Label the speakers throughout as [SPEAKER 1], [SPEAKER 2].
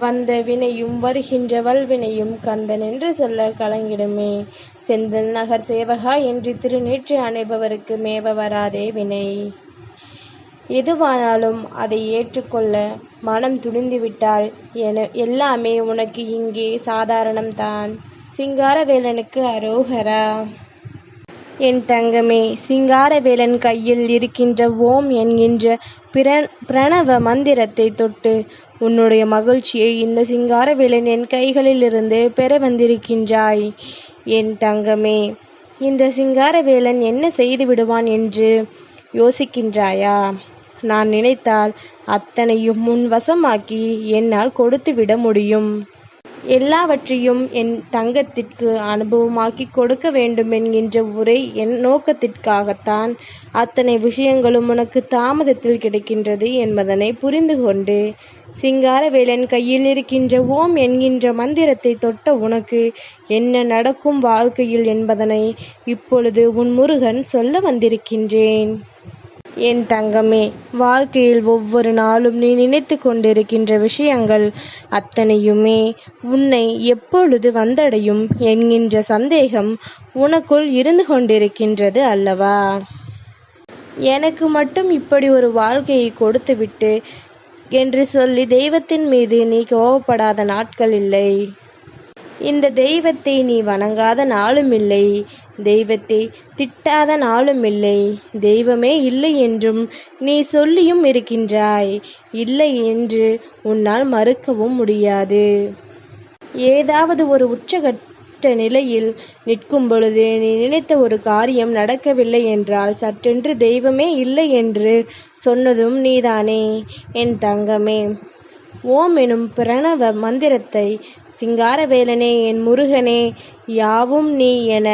[SPEAKER 1] வந்த வினையும் வருகின்ற வல்வினையும் கந்தன் என்று சொல்ல கலங்கிடுமே. செந்தில் நகர் சேவகா என்று திருநீற்று அணைபவருக்கு மேவ வராதே வினை. எதுவானாலும் அதை ஏற்றுக்கொள்ள மனம் துணிந்துவிட்டால் எல்லாமே உனக்கு இங்கே சாதாரணம்தான். சிங்காரவேலனுக்கு அரோகரா. என் தங்கமே, சிங்காரவேலன் கையில் இருக்கின்ற ஓம் என்கின்ற பிரணவ மந்திரத்தை தொட்டு உன்னுடைய மகிழ்ச்சியை இந்த சிங்காரவேலன் என் கைகளிலிருந்து பெற வந்திருக்கின்றாய். என் தங்கமே, இந்த சிங்காரவேலன் என்ன செய்து விடுவான் என்று யோசிக்கின்றாயா? நான் நினைத்தால் அத்தனையும் முன் வசமாக்கி என்னால் கொடுத்து விட முடியும். எல்லாவற்றையும் என் தங்கத்திற்கு அனுபவமாக்கி கொடுக்க வேண்டும் என்கின்ற ஒரே என் நோக்கத்திற்காகத்தான் அத்தனை விஷயங்களும் உனக்கு தாமதத்தில் கிடைக்கின்றது என்பதனை புரிந்து கொண்டு சிங்காரவேலன் கையில் இருக்கின்ற ஓம் என்கின்ற மந்திரத்தை தொட்ட உனக்கு என்ன நடக்கும் வாழ்க்கையில் என்பதனை இப்பொழுது உன் முருகன் சொல்ல வந்திருக்கின்றேன். என் தங்கமே, வாழ்க்கையில் ஒவ்வொரு நாளும் நீ நினைத்து கொண்டிருக்கின்ற விஷயங்கள் அத்தனையுமே உன்னை எப்பொழுது வந்தடையும் என்கின்ற சந்தேகம் உனக்குள் இருந்து கொண்டிருக்கின்றது அல்லவா? எனக்கு மட்டும் இப்படி ஒரு வாழ்க்கையை கொடுத்துவிட்டு என்று சொல்லி தெய்வத்தின் மீது நீ கோபப்படாத நாட்கள் இல்லை. இந்த தெய்வத்தை நீ வணங்காத நாளும் இல்லை, தெய்வத்தை திட்டாத நாளும் இல்லை. தெய்வமே இல்லை என்றும் நீ சொல்லியும் இருக்கின்றாய். இல்லை என்று உன்னால் மறுக்கவும் முடியாது. ஏதாவது ஒரு உச்சகட்ட நிலையில் நிற்கும் பொழுது நீ நினைத்த ஒரு காரியம் நடக்கவில்லை என்றால் சட்டென்று தெய்வமே இல்லை என்று சொன்னதும் நீதானே. என் தங்கமே, ஓம் எனும் பிரணவ மந்திரத்தை சிங்காரவேலனே, என் முருகனே, யாவும் நீ என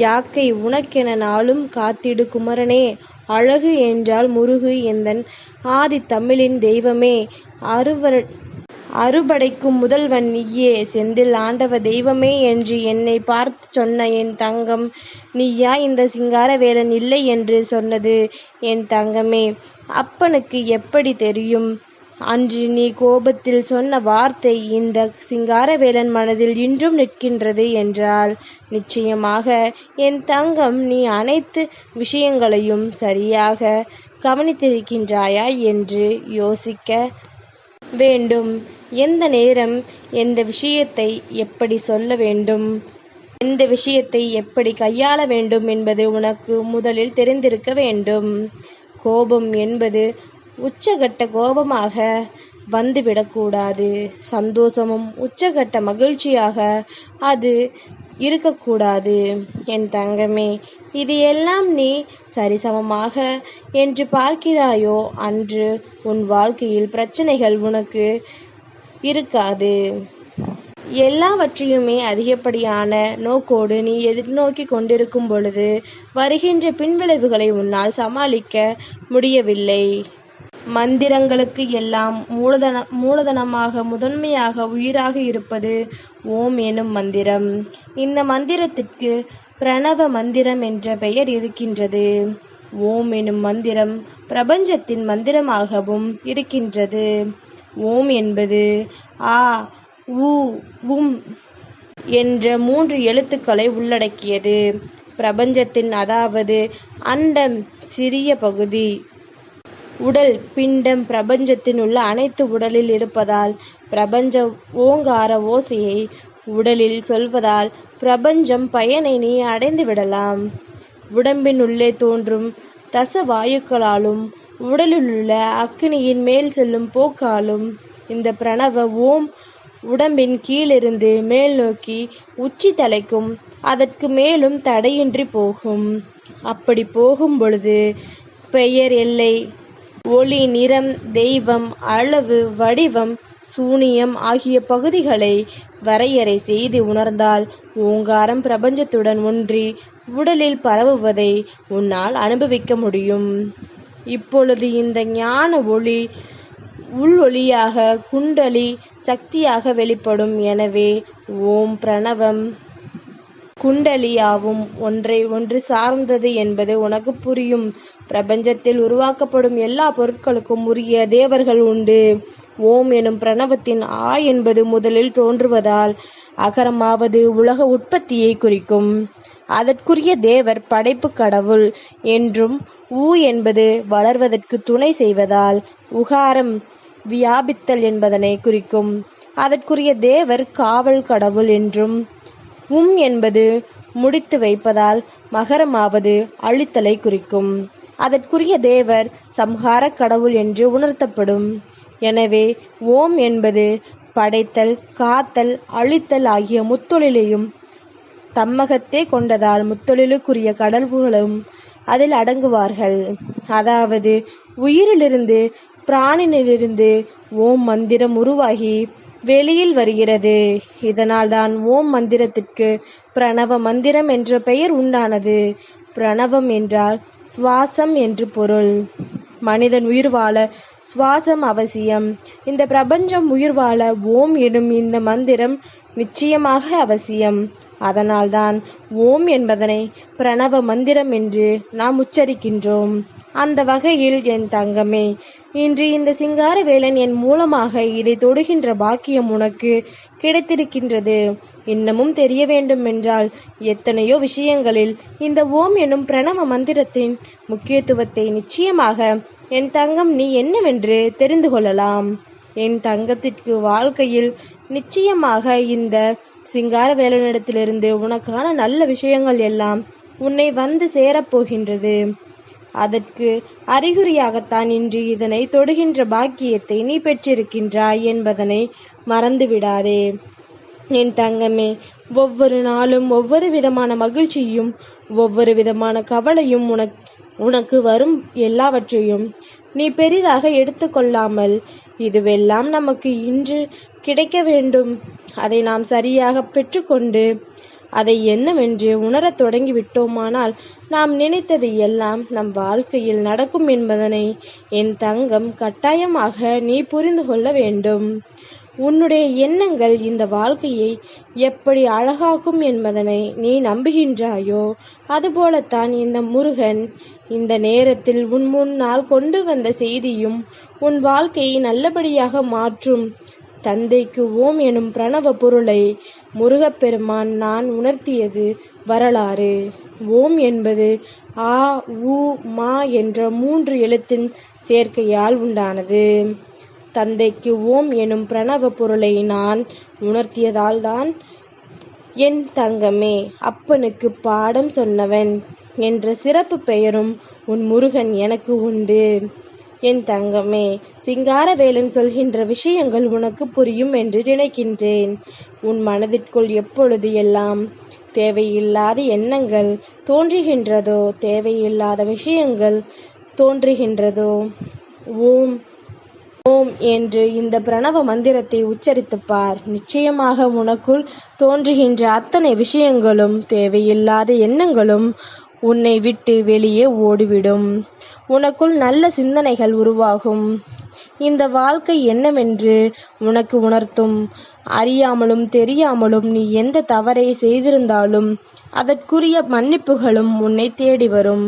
[SPEAKER 1] யாக்கை உனக்கென நாளும் காத்திடு குமரனே, அழகு என்றால் முருகு எந்தன் ஆதி தமிழின் தெய்வமே, அறுபடைக்கும் முதல்வன் நீயே, செந்தில் ஆண்டவ தெய்வமே என்று என்னை பார்த்து சொன்ன என் தங்கம், நீயா இந்த சிங்காரவேலன் இல்லை என்று சொன்னது? என் தங்கமே, அப்பனுக்கு எப்படி தெரியும்? அன்று நீ கோபத்தில் சொன்ன வார்த்தை இந்த சிங்காரவேலன் மனதில் இன்றும் நிற்கின்றது என்றால் நிச்சயமாக என் தங்கம் நீ அனைத்து விஷயங்களையும் சரியாக கவனித்திருக்கின்றாயா என்று யோசிக்க வேண்டும். எந்த நேரம் எந்த விஷயத்தை எப்படி சொல்ல வேண்டும், எந்த விஷயத்தை எப்படி கையாள வேண்டும் என்பது உனக்கு முதலில் தெரிந்திருக்க வேண்டும். கோபம் என்பது உச்சகட்ட கோபமாக வந்துவிடக்கூடாது. சந்தோஷமும் உச்சகட்ட மகிழ்ச்சியாக அது இருக்கக்கூடாது. என் தங்கமே, இது எல்லாம் நீ சரிசமமாக என்று பார்க்கிறாயோ அன்று உன் வாழ்க்கையில் பிரச்சனைகள் உனக்கு இருக்காது. எல்லாவற்றையுமே அதிகப்படியான நோக்கோடு நீ எதிர்நோக்கி கொண்டிருக்கும் பொழுது வருகின்ற பின்விளைவுகளை உன்னால் சமாளிக்க முடியவில்லை. மந்திரங்களுக்கு எல்லாம் மூலதனமாக முதன்மையாக உயிராக இருப்பது ஓம் எனும் மந்திரம். இந்த மந்திரத்திற்கு பிரணவ மந்திரம் என்ற பெயர் இருக்கின்றது. ஓம் எனும் மந்திரம் பிரபஞ்சத்தின் மந்திரமாகவும் இருக்கின்றது. ஓம் என்பது ஆ உ உம் என்ற 3 எழுத்துக்களை உள்ளடக்கியது. பிரபஞ்சத்தின், அதாவது அண்டம் சிறிய பகுதி, உடல் பிண்டம் பிரபஞ்சத்தின் உள்ள அனைத்து உடலில் இருப்பதால் பிரபஞ்ச ஓங்கார ஓசையை உடலில் சொல்வதால் பிரபஞ்சம் பயனை நீ அடைந்து விடலாம். உடம்பின் உள்ளே தோன்றும் தச வாயுக்களாலும் உடலிலுள்ள அக்னியின் மேல் செல்லும் போக்காலும் இந்த பிரணவ ஓம் உடம்பின் கீழிருந்து மேல் நோக்கி உச்சி தலைக்கும், அதற்கு மேலும் தடையின்றி போகும். அப்படி போகும் பொழுது பெயர், எல்லை, ஒளி, நிறம், தெய்வம், அளவு, வடிவம், சூனியம் ஆகிய பகுதிகளை வரையறை செய்து உணர்ந்தால் ஓங்காரம் பிரபஞ்சத்துடன் ஒன்றி உடலில் பரவுவதை உன்னால் அனுபவிக்க முடியும். இப்பொழுது இந்த ஞான ஒளி உள்ளொளியாக குண்டலி சக்தியாக வெளிப்படும். எனவே ஓம் பிரணவம் குண்டலியாவும் ஒன்றை ஒன்று சார்ந்தது என்பது உனக்கு புரியும். பிரபஞ்சத்தில் உருவாக்கப்படும் எல்லா பொருட்களுக்கும் உரிய தேவர்கள் உண்டு. ஓம் எனும் பிரணவத்தின் ஆ என்பது முதலில் தோன்றுவதால் அகரமாவது உலக உற்பத்தியை குறிக்கும். அதற்குரிய தேவர் படைப்பு கடவுள் என்றும், ஊ என்பது வளர்வதற்கு துணை செய்வதால் உகாரம் வியாபித்தல் என்பதனை குறிக்கும். அதற்குரிய தேவர் காவல் கடவுள் என்றும், என்பது முடித்து வைப்பதால் மகரமாவது அழித்தலை குறிக்கும். அதற்குரிய தேவர் சம்ஹார கடவுள் என்று உணர்த்தப்படும். எனவே ஓம் என்பது படைத்தல், காத்தல், அழித்தல் ஆகிய முத்தொழிலையும் தம்மகத்தே கொண்டதால் முத்தொழிலுக்குரிய கடவுள்களும் அதில் அடங்குவார்கள். அதாவது உயிரிலிருந்து பிராணினிலிருந்து ஓம் மந்திரம் உருவாகி வெளியில் வருகிறது. இதனால்தான் ஓம் மந்திரத்திற்கு பிரணவ மந்திரம் என்ற பெயர் உண்டானது. பிரணவம் என்றால் சுவாசம் என்று பொருள். மனிதன் உயிர் வாழ சுவாசம் அவசியம். இந்த பிரபஞ்சம் உயிர் வாழ ஓம் எனும் இந்த மந்திரம் நிச்சயமாக அவசியம். அதனால்தான் ஓம் என்பதனை பிரணவ மந்திரம் என்று நாம் உச்சரிக்கின்றோம். அந்த வகையில் என் தங்கமே, இன்று இந்த சிங்காரவேலன் என் மூலமாக இதை தொடுகின்ற பாக்கியம் உனக்கு கிடைத்திருக்கின்றது. இன்னமும் தெரிய வேண்டும் என்றால் எத்தனையோ விஷயங்களில் இந்த ஓம் எனும் பிரணவ மந்திரத்தின் முக்கியத்துவத்தை நிச்சயமாக என் தங்கம் நீ என்னவென்று தெரிந்து கொள்ளலாம். என் தங்கத்திற்கு வாழ்க்கையில் நிச்சயமாக இந்த சிங்காரவேலனிடத்திலிருந்து உனக்கான நல்ல விஷயங்கள் எல்லாம் உன்னை வந்து சேரப்போகின்றது. அதற்கு அறிகுறியாகத்தான் இன்று இதனை தொடுகின்ற பாக்கியத்தை நீ பெற்றிருக்கின்றாய் என்பதனை மறந்துவிடாதே. என் தங்கமே, ஒவ்வொரு நாளும் ஒவ்வொரு விதமான மகிழ்ச்சியும் ஒவ்வொரு விதமான கவலையும் உனக்கு வரும். எல்லாவற்றையும் நீ பெரிதாக எடுத்துக்கொள்ளாமல், இதுவெல்லாம் நமக்கு இன்று கிடைக்க வேண்டும், அதை நாம் சரியாக பெற்றுக்கொண்டு அதை என்னவென்று உணரத் தொடங்கிவிட்டோமானால் நாம் நினைத்தது எல்லாம் நம் வாழ்க்கையில் நடக்கும் என்பதனை என் தங்கம் கட்டாயமாக நீ புரிந்து கொள்ள வேண்டும். உன்னுடைய எண்ணங்கள் இந்த வாழ்க்கையை எப்படி அழகாக்கும் என்பதனை நீ நம்புகின்றாயோ, அதுபோலத்தான் இந்த முருகன் இந்த நேரத்தில் உன் முன்னால் கொண்டு வந்த செய்தியும் உன் வாழ்க்கையை நல்லபடியாக மாற்றும். தந்தைக்கு ஓம் எனும் பிரணவ பொருளை முருகப்பெருமான் நான் உணர்த்தியது வரலாறு. ஓம் என்பது ஆ, உ, மா என்ற 3 எழுத்தின் சேர்க்கையால் உண்டானது. தந்தைக்கு ஓம் எனும் பிரணவ பொருளை நான் உணர்த்தியதால் தான் என் தங்கமே, அப்பனுக்கு பாடம் சொன்னவன் என்ற சிறப்பு பெயரும் உன் முருகன் எனக்கு உண்டு. என் தங்கமே, சிங்காரவேலன் சொல்கின்ற விஷயங்கள் உனக்கு புரியும் என்று நினைக்கின்றேன். உன் மனதிற்குள் எப்பொழுது எல்லாம் தேவையில்லாத எண்ணங்கள் தோன்றுகின்றதோ, தேவையில்லாத விஷயங்கள் தோன்றுகின்றதோ, ஓம் ஓம் என்று இந்த பிரணவ மந்திரத்தை உச்சரித்துப் பார். நிச்சயமாக உனக்குள் தோன்றுகின்ற அத்தனை விஷயங்களும் தேவையில்லாத எண்ணங்களும் உன்னை விட்டு வெளியே ஓடிவிடும். உனக்குள் நல்ல சிந்தனைகள் உருவாகும். இந்த வாழ்க்கை என்னவென்று உனக்கு உணர்த்தும். அறியாமலும் தெரியாமலும் நீ எந்த தவறை செய்திருந்தாலும் அதற்குரிய மன்னிப்புகளும் உன்னை தேடி வரும்.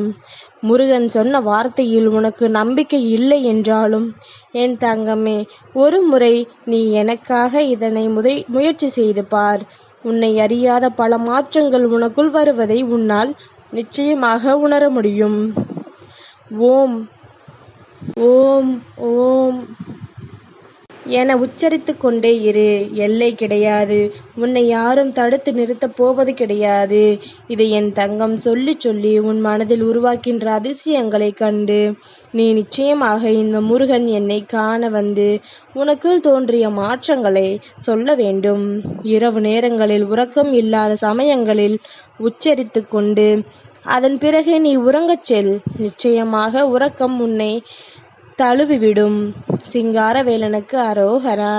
[SPEAKER 1] முருகன் சொன்ன வார்த்தையில் உனக்கு நம்பிக்கை இல்லை என்றாலும் என் தங்கமே, ஒரு முறை நீ எனக்காக இதனை முயற்சி செய்து பார். உன்னை அறியாத பல மாற்றங்கள் உனக்குள் வருவதை உன்னால் நிச்சயமாக உணர முடியும். ஓம் ஓம் ஓம் என உச்சரித்து கொண்டே இரு. எல்லை கிடையாது. உன்னை யாரும் தடுத்து நிறுத்தப் போவது கிடையாது. இதை என் தங்கம் சொல்லி சொல்லி உன் மனதில் உருவாக்கின்ற அதிசயங்களை கண்டு நீ நிச்சயமாக இந்த முருகன் என்னை காண வந்து உனக்குள் தோன்றிய மாற்றங்களை சொல்ல வேண்டும். இரவு நேரங்களில் உறக்கம் இல்லாத சமயங்களில் உச்சரித்து கொண்டு அதன் பிறகு நீ உறங்கச் செல். நிச்சயமாக உறக்கம் உன்னை தழுவிவிடும். சிங்காரவேலனுக்கு அரோகரா.